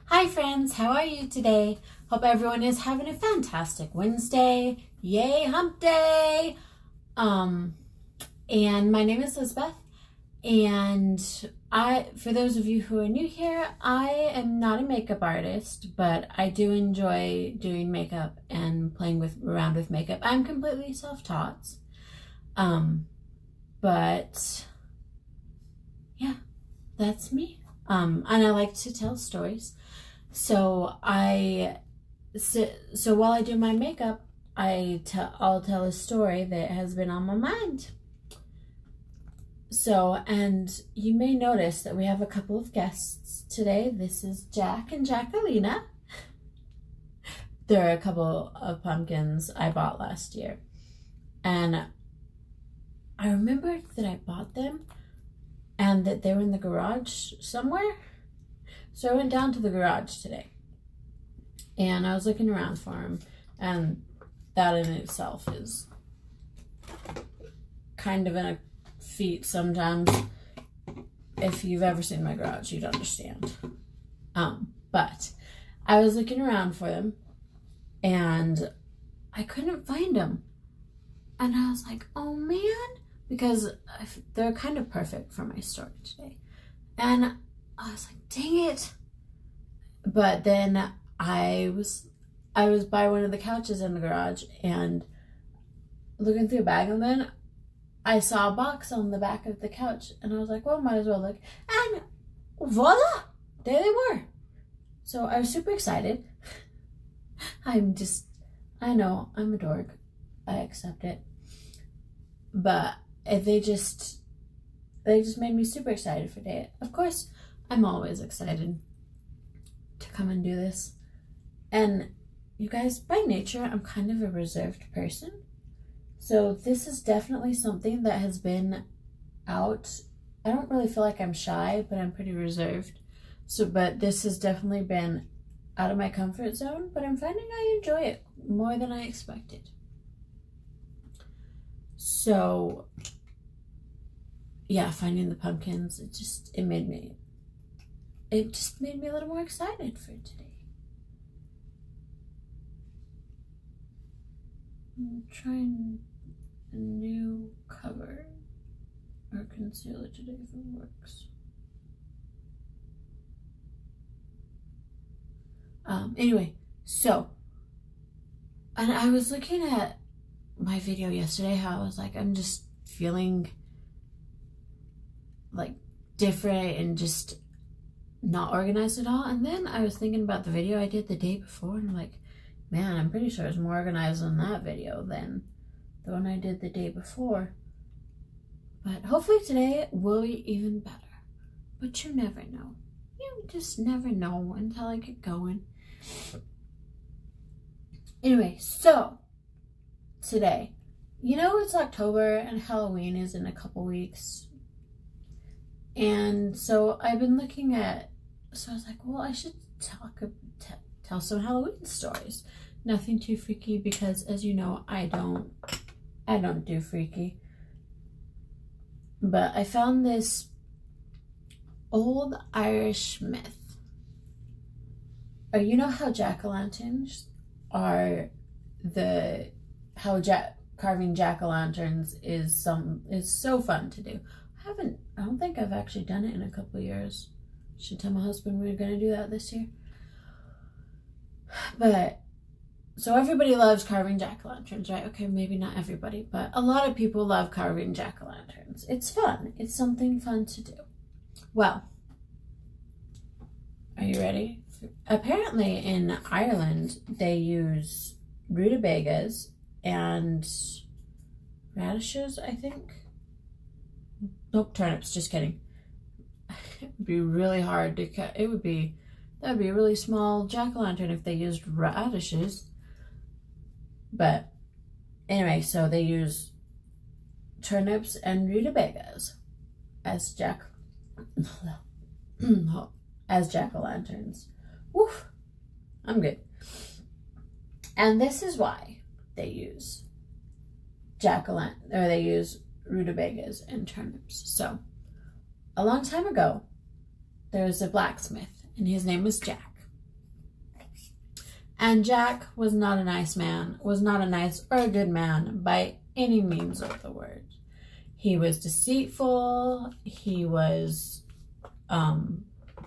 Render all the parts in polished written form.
Hi friends, how are you today? Hope everyone is having a fantastic Wednesday. Yay, hump day! And my name is Elizabeth, and for those of you who are new here, I am not a makeup artist, but I do enjoy doing makeup and playing around with makeup. I'm completely self-taught. But yeah, that's me. And I like to tell stories. So while I do my makeup, I'll tell a story that has been on my mind. So, and you may notice that we have a couple of guests today. This is Jack and Jacquelina. There are a couple of pumpkins I bought last year. And I remember that I bought them and that they were in the garage somewhere. So I went down to the garage today and I was looking around for them, and that in itself is kind of a feat sometimes. If you've ever seen my garage, you'd understand. But I was looking around for them and I couldn't find them. And I was like, oh man, because they're kind of perfect for my story today. And I was like, dang it. But then I was by one of the couches in the garage and looking through a bag, and then I saw a box on the back of the couch, and I was like, well, might as well look. And voila, there they were. So I was super excited. I know, I'm a dork. I accept it. But they just made me super excited for today. Of course, I'm always excited to come and do this. And you guys, by nature, I'm kind of a reserved person. So this is definitely something that has been out. I don't really feel like I'm shy, but I'm pretty reserved. But this has definitely been out of my comfort zone, but I'm finding I enjoy it more than I expected. So yeah, finding the pumpkins, it just made me a little more excited for today. I'm trying a new cover or concealer today if it works. Anyway, so, and I was looking at my video yesterday, how I was like, I'm just feeling like different and just not organized at all. And then I was thinking about the video I did the day before, and I'm like, man, I'm pretty sure it's more organized in that video than the one I did the day before. But hopefully today will be even better. But you never know. You just never know until I get going. Anyway, so today, you know, it's October and Halloween is in a couple weeks. And so I've been looking at, so I was like, well, I should tell some Halloween stories. Nothing too freaky, because as you know, I don't do freaky. But I found this old Irish myth. You know how jack-o'-lanterns are carving jack-o'-lanterns is so fun to do. I don't think I've actually done it in a couple of years. Should tell my husband we were gonna do that this year. But so everybody loves carving jack-o'-lanterns, right? Okay, maybe not everybody, but a lot of people love carving jack-o'-lanterns. It's fun. It's something fun to do. Well, are you ready? Apparently in Ireland, they use rutabagas and radishes, I think. Nope, turnips, just kidding. It'd be really hard to cut. That'd be a really small jack-o'-lantern if they used radishes. But anyway, so they use turnips and rutabagas as jack-o'-lanterns. Woof, I'm good. And this is why they use they use rutabagas and turnips. So a long time ago, there was a blacksmith, and his name was Jack. And Jack was not a nice man, was not a nice or a good man by any means of the word. He was deceitful. He was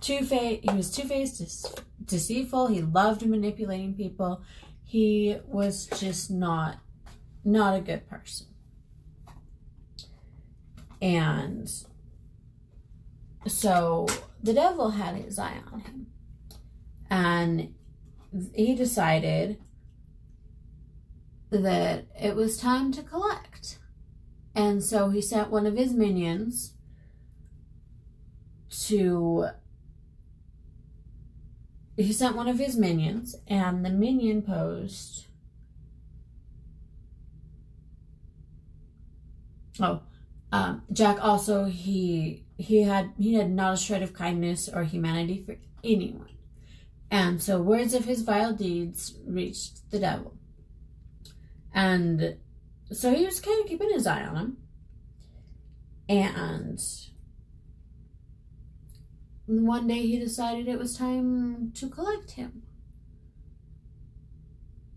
two-faced. He was two-faced, deceitful. He loved manipulating people. He was just not a good person. And so the devil had his eye on him. And he decided that it was time to collect. And so he sent one of his minions and the minion posed. Jack also, he had not a shred of kindness or humanity for anyone. And so words of his vile deeds reached the devil. And so he was kind of keeping his eye on him. And one day he decided it was time to collect him.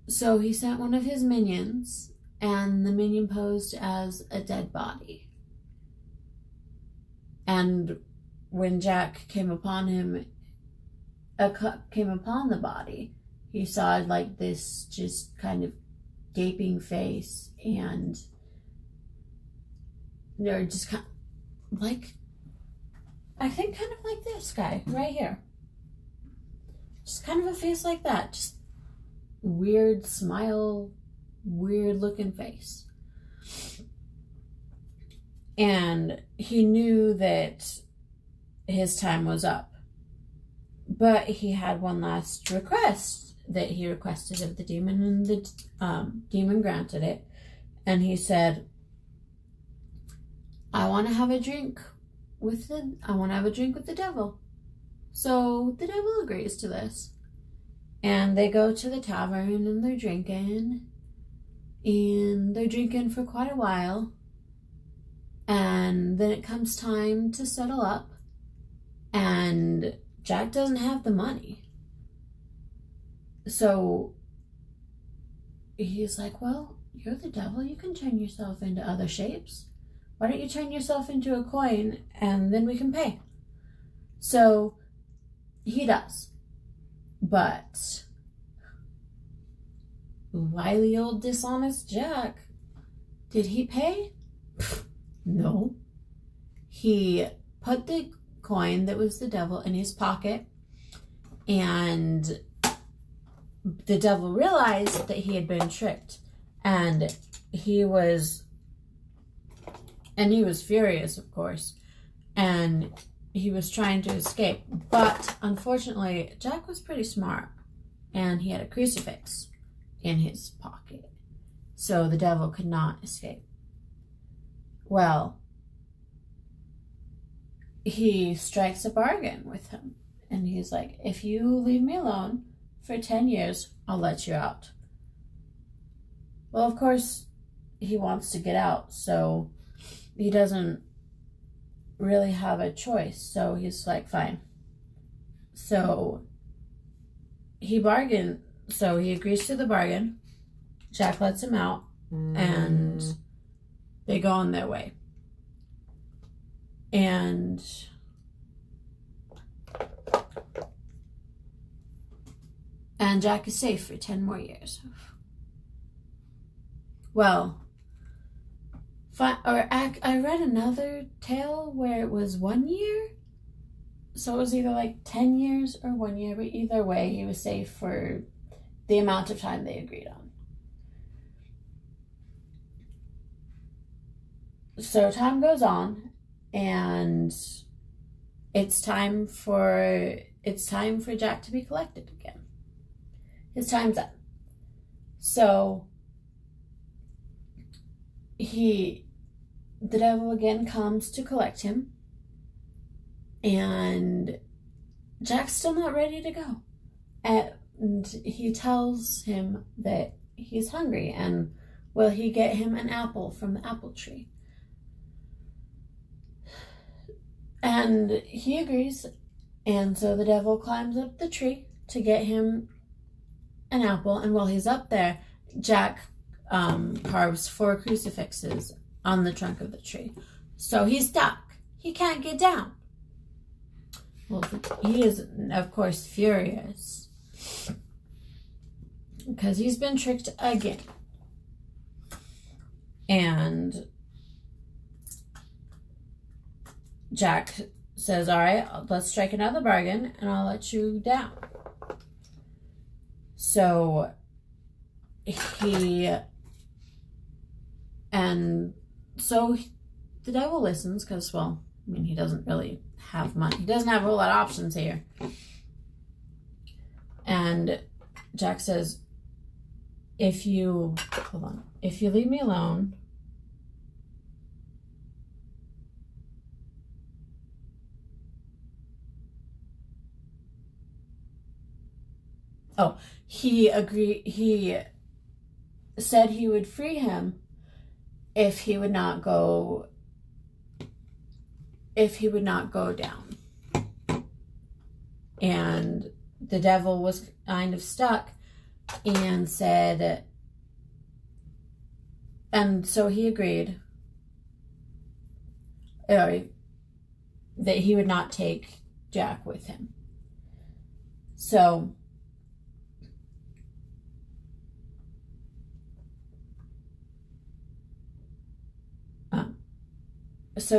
So he sent one of his minions, and the minion posed as a dead body. And when Jack came upon the body, he saw like this just kind of gaping face, and they're just kind of like, I think kind of like this guy right here. Just kind of a face like that. Just weird smile, weird looking face. And he knew that his time was up. But he had one last request that he requested of the demon, and the demon granted it. And he said, I want to have a drink with the devil. So the devil agrees to this. And they go to the tavern and they're drinking. And they're drinking for quite a while. And then it comes time to settle up. And Jack doesn't have the money. So he's like, well, you're the devil. You can turn yourself into other shapes. Why don't you turn yourself into a coin and then we can pay? So he does. But wily old dishonest Jack, did he pay? No. He put the coin that was the devil in his pocket, and the devil realized that he had been tricked, and he was furious, of course, and he was trying to escape. But unfortunately, Jack was pretty smart, and he had a crucifix in his pocket, so the devil could not escape. Well, he strikes a bargain with him, and he's like, if you leave me alone for 10 years, I'll let you out. Well, of course, he wants to get out, so he doesn't really have a choice, so he's like, fine. So he agrees to the bargain. Jack lets him out, and they go on their way. And Jack is safe for 10 more years. Well, I read another tale where it was 1 year. So it was either like 10 years or 1 year, but either way, he was safe for the amount of time they agreed on. So time goes on, and it's time for Jack to be collected again. His time's up. So the devil again comes to collect him, and Jack's still not ready to go. And he tells him that he's hungry, and will he get him an apple from the apple tree? And he agrees, and so the devil climbs up the tree to get him an apple, and while he's up there, Jack carves 4 crucifixes on the trunk of the tree. So he's stuck. He can't get down. Well, he is, of course, furious because he's been tricked again. And Jack says, all right, let's strike another bargain and I'll let you down. So the devil listens because, well, I mean, he doesn't really have money. He doesn't have a whole lot of options here. And Jack says, if you leave me alone, he said he would free him if he would not go down. And the devil was kind of stuck and said, and so he agreed that he would not take Jack with him. So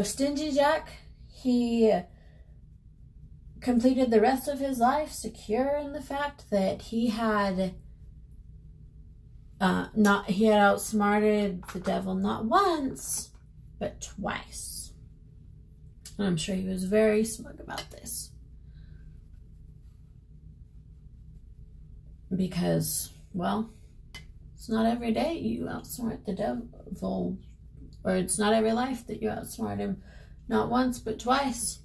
Stingy Jack, he completed the rest of his life secure in the fact that he had outsmarted the devil not once, but twice. And I'm sure he was very smug about this. Because, well, it's not every day you outsmart the devil. Or it's not every life that you outsmart him, not once, but twice.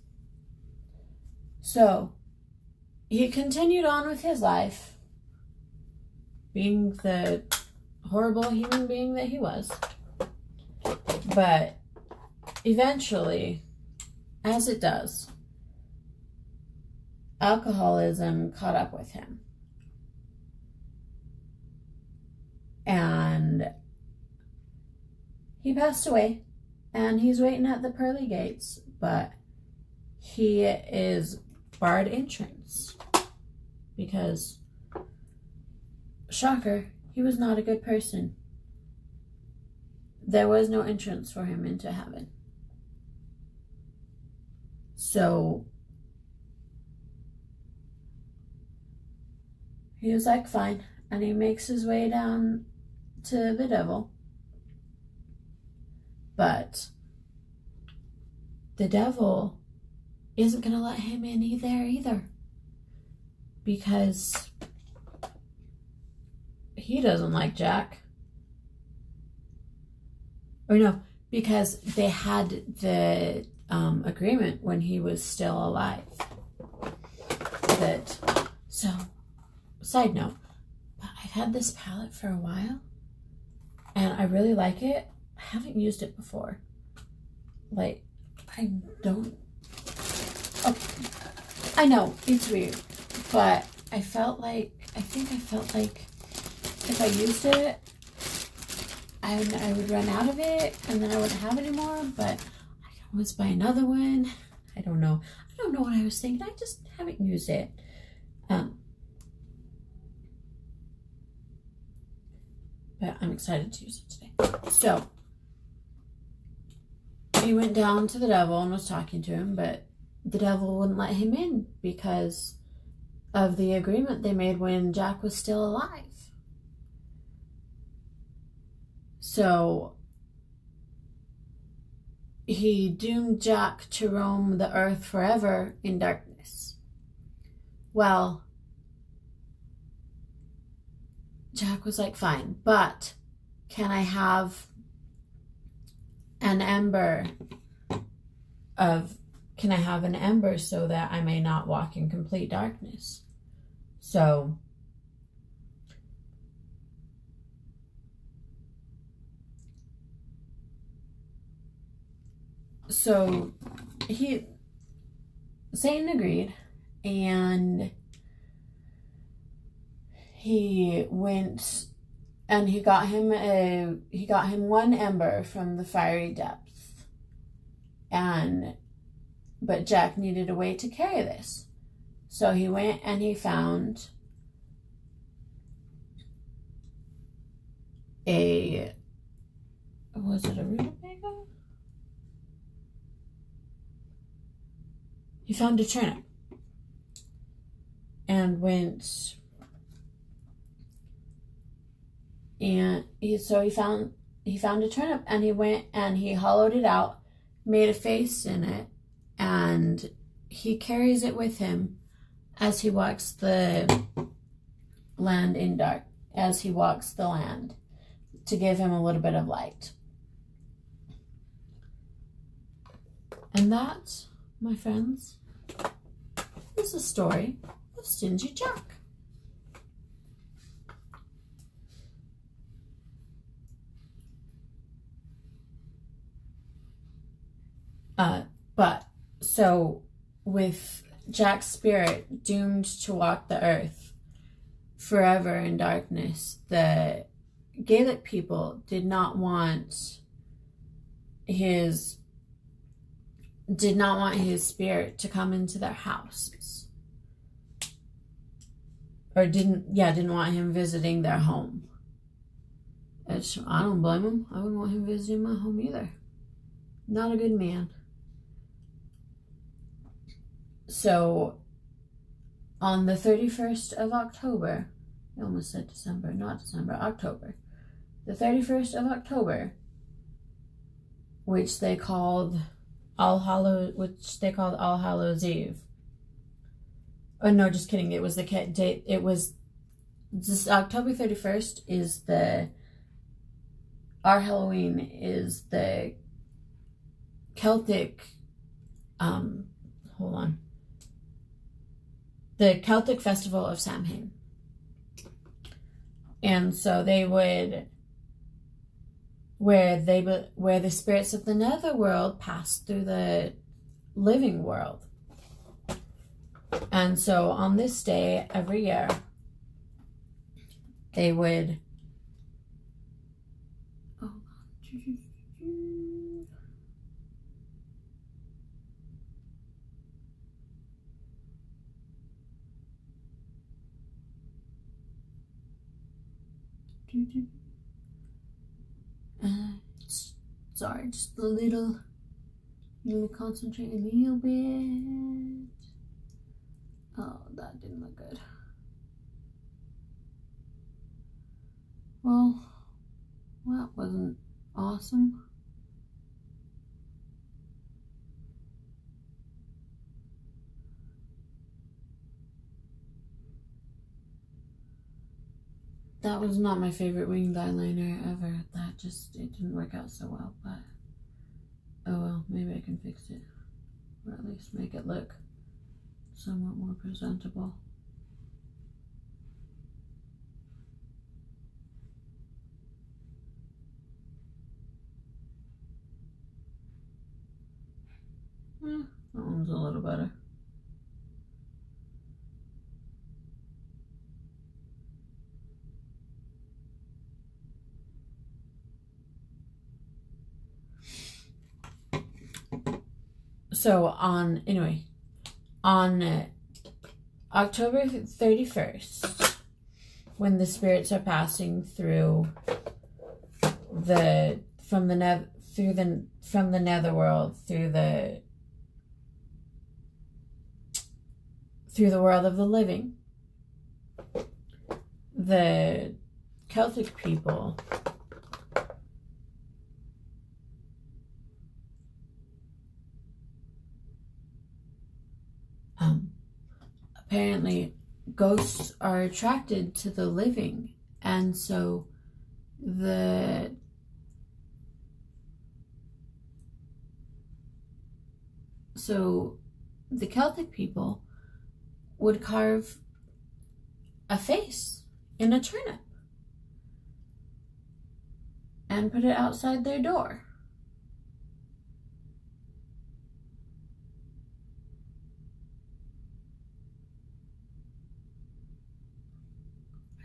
So, he continued on with his life, being the horrible human being that he was. But, eventually, as it does, alcoholism caught up with him. And he passed away, and he's waiting at the pearly gates, but he is barred entrance because, shocker, he was not a good person. There was no entrance for him into heaven. So he was like, fine, and he makes his way down to the devil. But the devil isn't going to let him in either. Because he doesn't like Jack. Or no, because they had the agreement when he was still alive. So, side note, but I've had this palette for a while. And I really like it. I haven't used it before. Like, I know, it's weird, but I think I felt like if I used it, I would run out of it, and then I wouldn't have any more, but I can always buy another one. I don't know what I was thinking. I just haven't used it. But I'm excited to use it today. So, he went down to the devil and was talking to him, but the devil wouldn't let him in because of the agreement they made when Jack was still alive. So he doomed Jack to roam the earth forever in darkness. Well, Jack was like, fine, but can I have an ember so that I may not walk in complete darkness? So Satan agreed, and he went and he got him one ember from the fiery depths, but Jack needed a way to carry this, so he went and he found was it a rutabaga? He found a turnip and went, and he found a turnip, and he went and he hollowed it out, made a face in it, and he carries it with him as he walks the land to give him a little bit of light. And that, my friends, is the story of Stingy Jack. But so with Jack's spirit doomed to walk the earth forever in darkness, the Gaelic people did not want his spirit to come into their houses, or didn't want him visiting their home. I don't blame him. I wouldn't want him visiting my home either. Not a good man. So on the 31st of October, I almost said December, not December, October. The 31st of October, which they called All Hallows Eve. Oh no, just kidding. It was the date. It was this October 31st is our Halloween is the Celtic. The Celtic festival of Samhain. And so they would, where the spirits of the netherworld pass through the living world. And so on this day every year, they would sorry, just a little concentrate a little bit. Oh, that didn't look good. Well, that wasn't awesome. That was not my favorite winged eyeliner ever. It didn't work out so well, but oh well, maybe I can fix it. Or at least make it look somewhat more presentable. That one's a little better. So on October 31st, when the spirits are passing through from the netherworld through the world of the living, the Celtic people apparently ghosts are attracted to the living, and so the Celtic people would carve a face in a turnip and put it outside their door.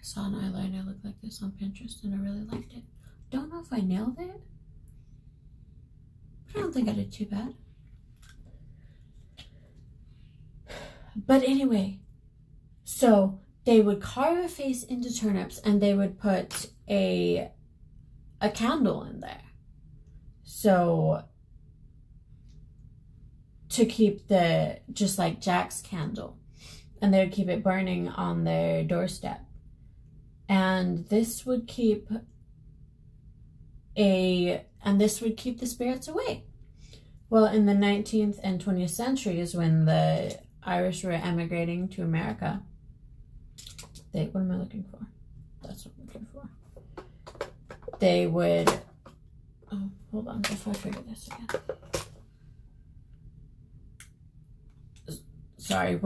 I saw an eyeliner look like this on Pinterest and I really liked it. Don't know if I nailed it, but I don't think I did too bad. But anyway, so they would carve a face into turnips and they would put a candle in there. So to keep just like Jack's candle, and they would keep it burning on their doorstep. And this would keep the spirits away. Well, in the 19th and 20th centuries, when the Irish were emigrating to America, what am I looking for? That's what I'm looking for. They would, oh, hold on, before I figure this again. Sorry,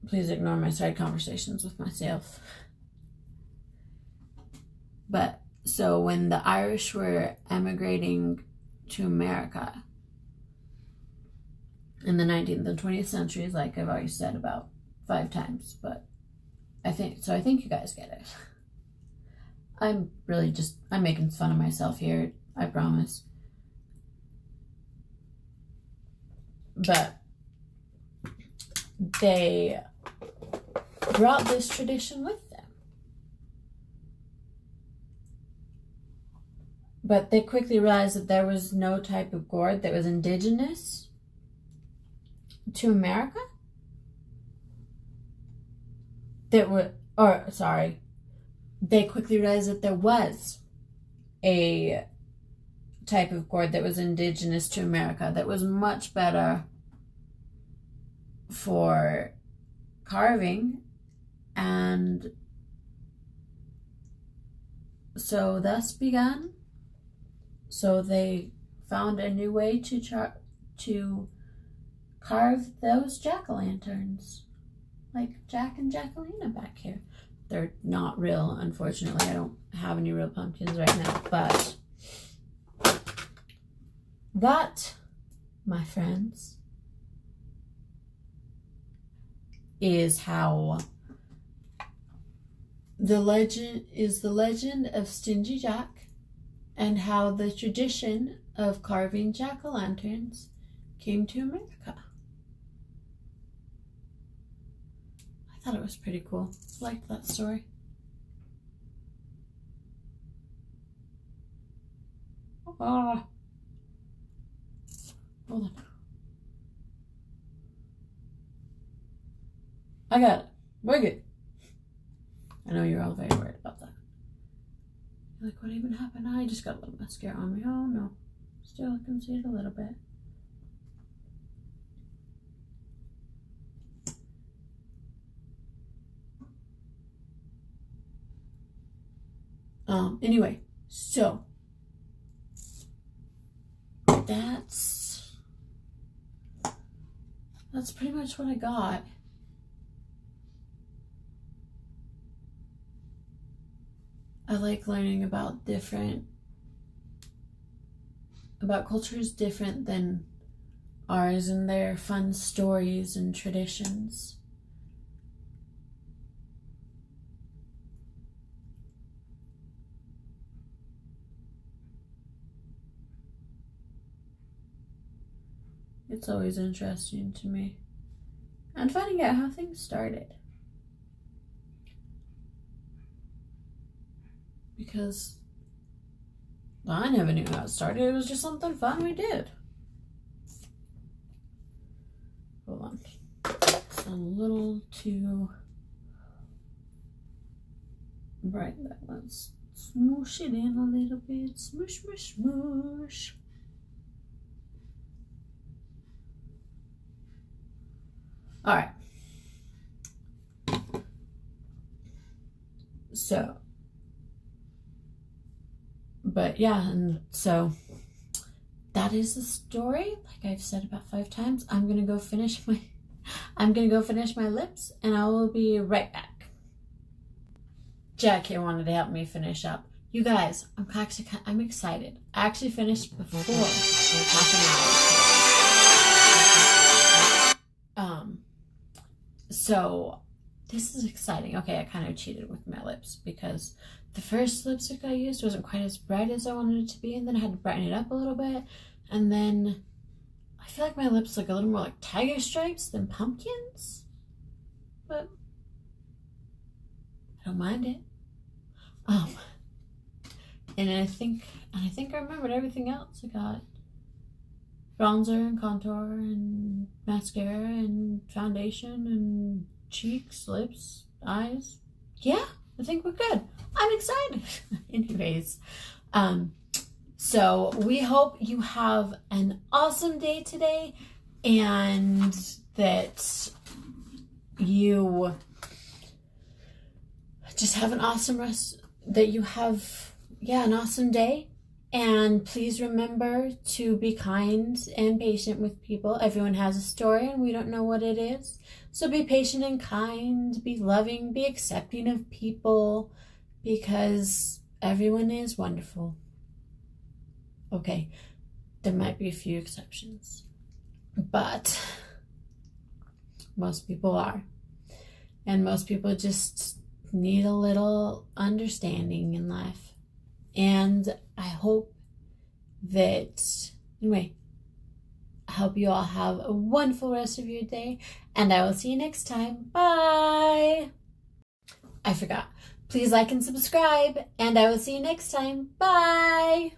please ignore my side conversations with myself. But, so when the Irish were emigrating to America in the 19th and 20th centuries, like I've already said about 5 times, but I think you guys get it. I'm making fun of myself here, I promise. But they brought this tradition with them. But they quickly realized that there was no type of gourd that was indigenous to America. They quickly realized that there was a type of gourd that was indigenous to America that was much better for carving, and so thus began. So they found a new way to carve those jack-o'-lanterns, like Jack and Jacquelina back here. They're not real, unfortunately. I don't have any real pumpkins right now, but that, my friends, is how the legend of Stingy Jack, and how the tradition of carving jack-o'-lanterns came to America. I thought it was pretty cool. I liked that story. Hold on. I got it. We're good. I know you're all very worried about that. You're like, what even happened? I just got a little mascara on me. Oh no. Still, I can see it a little bit. Anyway, so that's pretty much what I got. I like learning about cultures different than ours and their fun stories and traditions. It's always interesting to me. And finding out how things started. Because I never knew how it started. It was just something fun we did. Hold on. It's a little too bright. Let's smoosh it in a little bit. Smoosh, smoosh, smoosh. All right. So, but yeah, and so that is the story. Like I've said about 5 times, I'm gonna go finish my lips, and I will be right back. Jack here wanted to help me finish up. You guys, I'm excited. I actually finished before like half an hour. So this is exciting. Okay, I kind of cheated with my lips because the first lipstick I used wasn't quite as bright as I wanted it to be, and then I had to brighten it up a little bit, and then I feel like my lips look a little more like tiger stripes than pumpkins, but I don't mind it. And I think I remembered everything else. I got bronzer and contour and mascara and foundation and cheeks, lips, eyes. Yeah, I think we're good. I'm excited. Anyways, so we hope you have an awesome day today and that you just have an awesome an awesome day. And please remember to be kind and patient with people. Everyone has a story and we don't know what it is. So be patient and kind, be loving, be accepting of people because everyone is wonderful. Okay, there might be a few exceptions, but most people are. And most people just need a little understanding in life. And I hope I hope you all have a wonderful rest of your day, and I will see you next time. Bye! I forgot. Please like and subscribe, and I will see you next time. Bye!